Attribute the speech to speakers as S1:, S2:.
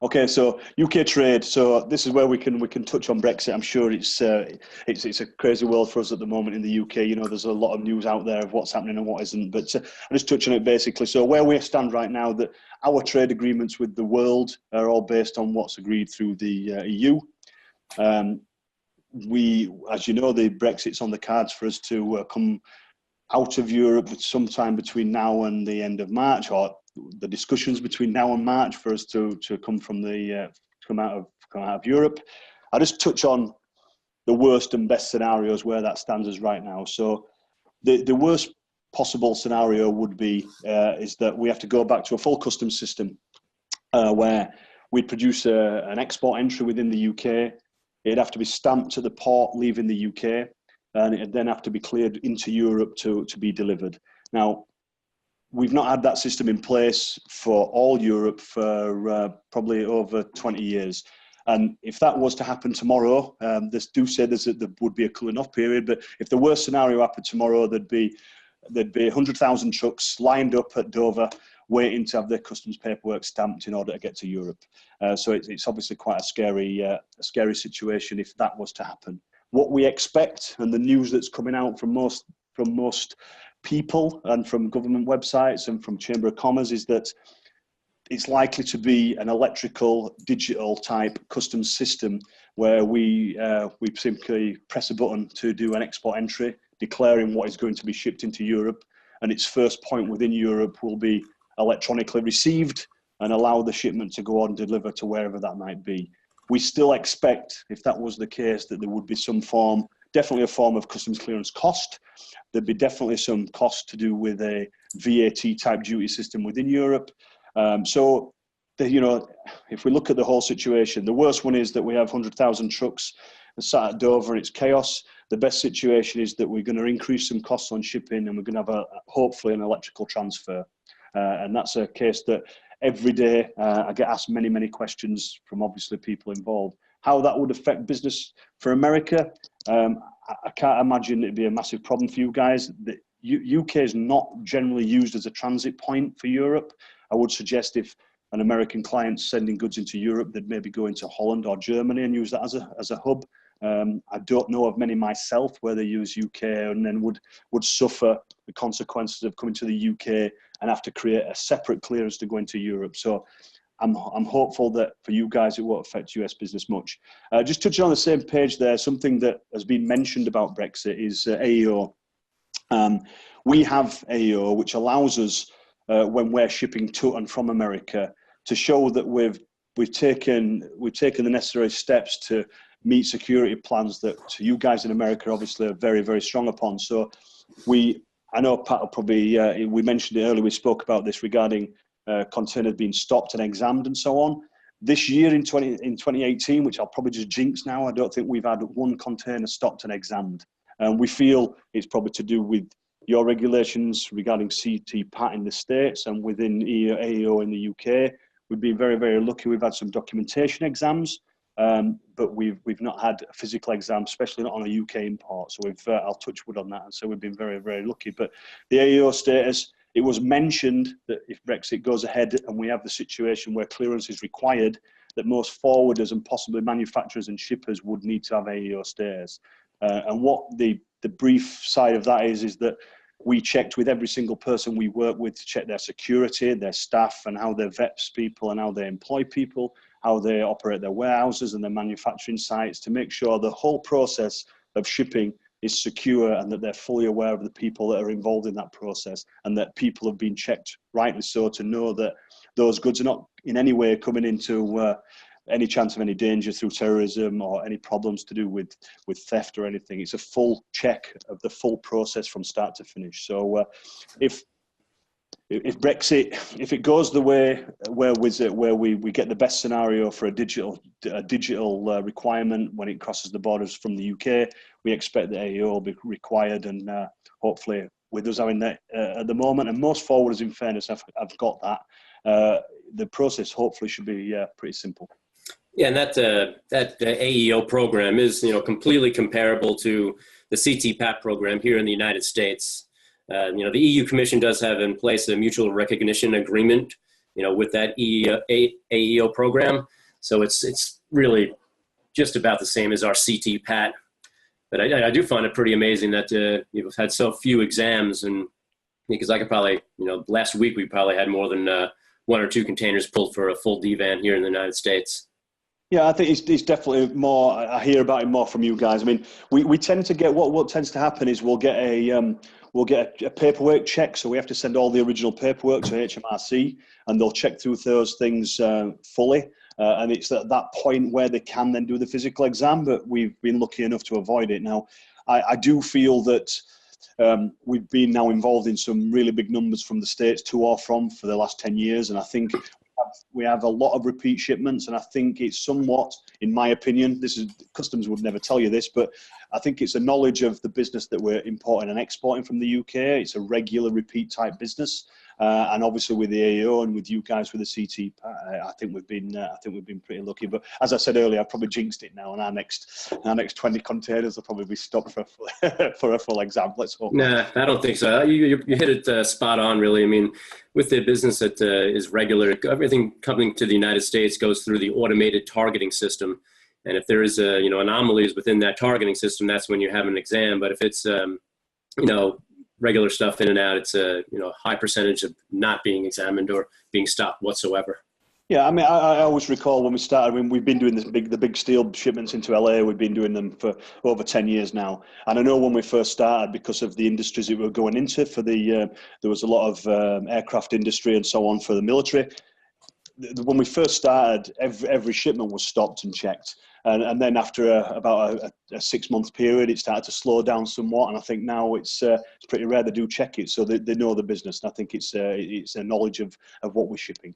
S1: Okay, so UK trade. So this is where we can touch on Brexit. I'm sure it's a crazy world for us at the moment in the UK. You know, there's a lot of news out there of what's happening and what isn't. But I'll just touch on it basically. So where we stand right now, that our trade agreements with the world are all based on what's agreed through the EU. As you know, the Brexit's on the cards for us to come out of Europe sometime between now and the end of March, or the discussions between now and March for us to come out of Europe. I'll just touch on the worst and best scenarios where that stands us right now. So the worst possible scenario would be is that we have to go back to a full customs system where we produce an export entry within the UK. It'd have to be stamped at the port leaving the UK, and it'd then have to be cleared into Europe to be delivered. Now, we've not had that system in place for all Europe for probably over 20 years. And if that was to happen tomorrow, there would be a cooling off period, but if the worst scenario happened tomorrow, there'd be 100,000 trucks lined up at Dover waiting to have their customs paperwork stamped in order to get to Europe. So it's obviously quite a scary situation if that was to happen. What we expect, and the news that's coming out from most people and from government websites and from Chamber of Commerce, is that it's likely to be an electrical digital type customs system where we simply press a button to do an export entry declaring what is going to be shipped into Europe, and its first point within Europe will be electronically received and allow the shipment to go on and deliver to wherever that might be. We still expect, if that was the case, that there would be definitely a form of customs clearance cost. There'd be definitely some cost to do with a VAT type duty system within Europe. If we look at the whole situation, the worst one is that we have 100,000 trucks sat at Dover and it's chaos. The best situation is that we're going to increase some costs on shipping, and we're going to have hopefully an electrical transfer. And that's a case that every day I get asked many questions from obviously people involved. How that would affect business for America, I can't imagine it'd be a massive problem for you guys. The UK is not generally used as a transit point for Europe. I would suggest if an American client's sending goods into Europe, they'd maybe go into Holland or Germany and use that as a hub. I don't know of many myself where they use UK and then would suffer the consequences of coming to the UK and have to create a separate clearance to go into Europe. So I'm hopeful that for you guys it won't affect US business much. Just touching on the same page there, something that has been mentioned about Brexit is AEO. We have AEO, which allows us when we're shipping to and from America to show that we've taken the necessary steps to meet security plans that you guys in America obviously are very strong upon. So I know Pat will probably, we mentioned it earlier, we spoke about this regarding containers being stopped and examined and so on. This year in 2018, which I'll probably just jinx now, I don't think we've had one container stopped and examined. And we feel it's probably to do with your regulations regarding CT-PAT in the States and within AEO in the UK. We've been very lucky. We've had some documentation exams, but we've not had a physical exam, especially not on a UK import. So I'll touch wood on that. And so we've been very lucky. But the AEO status, it was mentioned that if Brexit goes ahead and we have the situation where clearance is required, that most forwarders and possibly manufacturers and shippers would need to have AEO status. And what the brief side of that is that we checked with every single person we work with to check their security, their staff, and how they vet people and how they employ people, how they operate their warehouses and their manufacturing sites, to make sure the whole process of shipping is secure and that they're fully aware of the people that are involved in that process, and that people have been checked, rightly so, to know that those goods are not in any way coming into any chance of any danger through terrorism or any problems to do with theft or anything. It's a full check of the full process from start to finish. So if Brexit, if it goes the way where we get the best scenario for a digital requirement when it crosses the borders from the UK, we expect the AEO will be required, and hopefully with us having that at the moment, and most forwarders in fairness have got that, the process hopefully should be pretty simple.
S2: Yeah, and that AEO program is completely comparable to the CT-PAT program here in the United States. The EU Commission does have in place a mutual recognition agreement, with that AEO program. So it's really just about the same as our CT PAT. But I do find it pretty amazing that you've had so few exams, and because I could probably, last week we probably had more than 1 or 2 containers pulled for a full DVAN here in the United States.
S1: Yeah, I think it's definitely more. I hear about it more from you guys. I mean, we tend to get what tends to happen is we'll get a paperwork check. So we have to send all the original paperwork to HMRC, and they'll check through those things fully. And it's at that point where they can then do the physical exam. But we've been lucky enough to avoid it. Now, I do feel that we've been now involved in some really big numbers from the States to or from for the last 10 years, and I think we have a lot of repeat shipments, and I think it's somewhat, in my opinion, customs would never tell you this, but I think it's a knowledge of the business that we're importing and exporting from the UK. It's a regular repeat type business, and obviously with the AEO and with you guys with the CT, I think we've been pretty lucky. But as I said earlier, I've probably jinxed it now, and our next 20 containers will probably be stopped for a full exam. Let's hope.
S2: Nah, I don't think so. You hit it spot on, really. I mean, with the business that is regular, everything coming to the United States goes through the automated targeting system. And if there is anomalies within that targeting system, that's when you have an exam. But if it's regular stuff in and out, it's a high percentage of not being examined or being stopped whatsoever.
S1: Yeah, I mean, I always recall when we started, when we've been doing the big steel shipments into LA, we've been doing them for over 10 years now. And I know when we first started, because of the industries that we were going into, there was a lot of aircraft industry and so on for the military. When we first started, every shipment was stopped and checked. And then after about a 6-month period, it started to slow down somewhat. And I think now it's pretty rare they do check it, so they know the business. And I think it's a knowledge of what we're shipping.